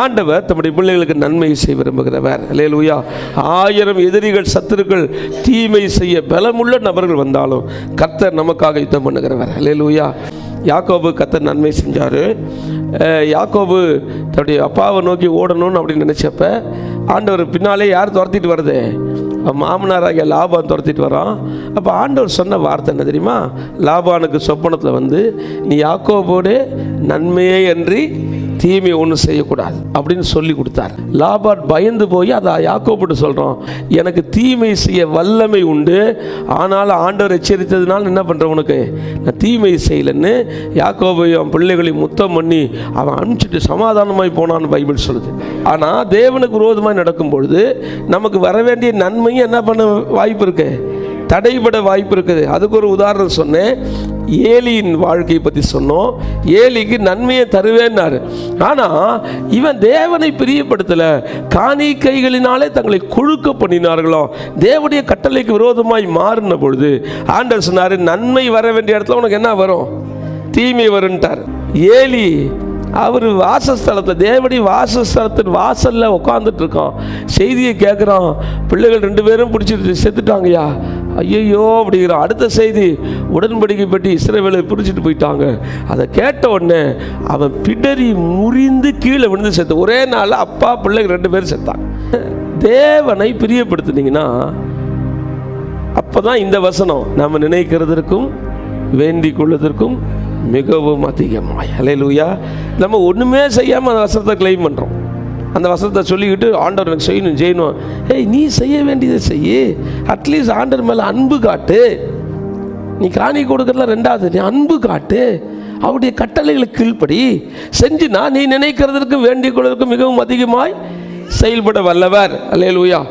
ஆண்டவர் தம்முடைய பிள்ளைகளுக்கு நன்மை செய்ய விரும்புகிறவர். அல்லேலூயா. 1000 எதிரிகள், சத்துருக்கள், தீமை செய்ய பலமுள்ள நபர்கள் வந்தாலும் கர்த்தர் நமக்காக யுத்தம் பண்ணுகிறவர். அல்லேலூயா. யாக்கோபு கர்த்தர் நன்மை செஞ்சார். யாக்கோபு தன்னுடைய அப்பாவை நோக்கி ஓடணும்னு அப்படின்னு நினச்சப்ப ஆண்டவர் பின்னாலே யார் துரத்திட்டு வருது? மாமனாராகிய லாபான் துரத்திட்டு வரான். அப்போ ஆண்டவர் சொன்ன வார்த்தை என்ன தெரியுமா? லாபானுக்கு சொப்பனத்தில் வந்து, நீ யாக்கோபோடு நன்மையே அன்றி தீமை ஒன்றும் செய்யக்கூடாது அப்படின்னு சொல்லி கொடுத்தார். லாபான் பயந்து போய் அதை யாக்கோபுட்டு சொல்கிறோம், எனக்கு தீமை செய்ய வல்லமை உண்டு, ஆனால் ஆண்டவர் எச்சரித்ததுனால என்ன பண்ணுறேன், உனக்கு நான் தீமை செய்யலைன்னு யாக்கோபையும் பிள்ளைகளையும் முத்தம் பண்ணி அவன் அனுப்பிச்சிட்டு சமாதானமாய் போனான்னு பைபிள் சொல்லுது. ஆனால் தேவனுக்கு விரோதமாக நடக்கும் பொழுது நமக்கு வர வேண்டிய நன்மையும் என்ன பண்ண வாய்ப்பு இருக்கு? தடைபட வாய்ப்பு இருக்குது. அதுக்கு ஒரு உதாரணம் சொன்னேன். ஏலியின் வாழ்க்கையை பற்றி சொன்னோம். ஏலிக்கு நன்மையை தருவேன்னாரு. ஆனால் இவன் தேவனை பிரியப்படுத்தலை. காணிக்கைகளினாலே தங்களை கொழுக்க பண்ணினார்களோ, தேவனுடைய கட்டளைக்கு விரோதமாய் மாறின பொழுது ஆண்டவர் சொன்னார், நன்மை வர வேண்டிய இடத்துல உனக்கு என்ன வரும்? தீமை வரும்ட்டார். ஏலி அவர் வாசஸ்தலத்தில், தேவனுடைய வாசஸ்தலத்தின் வாசலில் உட்காந்துட்டு இருக்கான். செய்தியை கேட்குறான். பிள்ளைகள் 2 பேரும் பிடிச்சிட்டு செத்துட்டாங்கய்யா. ஐயோ அப்படிங்கிறான். அடுத்த செய்தி, உடன்படிக்கை பற்றி இஸ்ரவேலை பிரிச்சுட்டு போயிட்டாங்க. அதை கேட்ட உடனே அவன் பிடரி முறிந்து கீழே விழுந்து செத்து. ஒரே நாளில் அப்பா பிள்ளைகள் 2 பேரும் செத்தாங்க. தேவனை பிரியப்படுத்தினீங்கன்னா அப்போ தான் இந்த வசனம் நம்ம நினைக்கிறதற்கும் வேண்டிக் கொள்வதற்கும் மிகவும் அதிகமாய். அல்லேலூயா. நம்ம ஒன்றுமே செய்யாமல் அந்த வசனத்தை கிளைம் பண்ணுறோம். அந்த வசனத்தை சொல்லிக்கிட்டு ஆண்டவர் எனக்கு செய்யணும். ஏய், நீ செய்ய வேண்டியதை செய்ய. அட்லீஸ்ட் ஆண்டவர் மேலே அன்பு காட்டு. நீ காணி கொடுக்கறதுல 2வது, நீ அன்பு காட்டு. அவருடைய கட்டளைகளுக்கு கீழ்ப்படி செஞ்சுனா நீ நினைக்கிறதற்கும் வேண்டிக் கொள்வதற்கும் மிகவும் அதிகமாய் செயல்பட வல்லவர். அல்லேலூயா.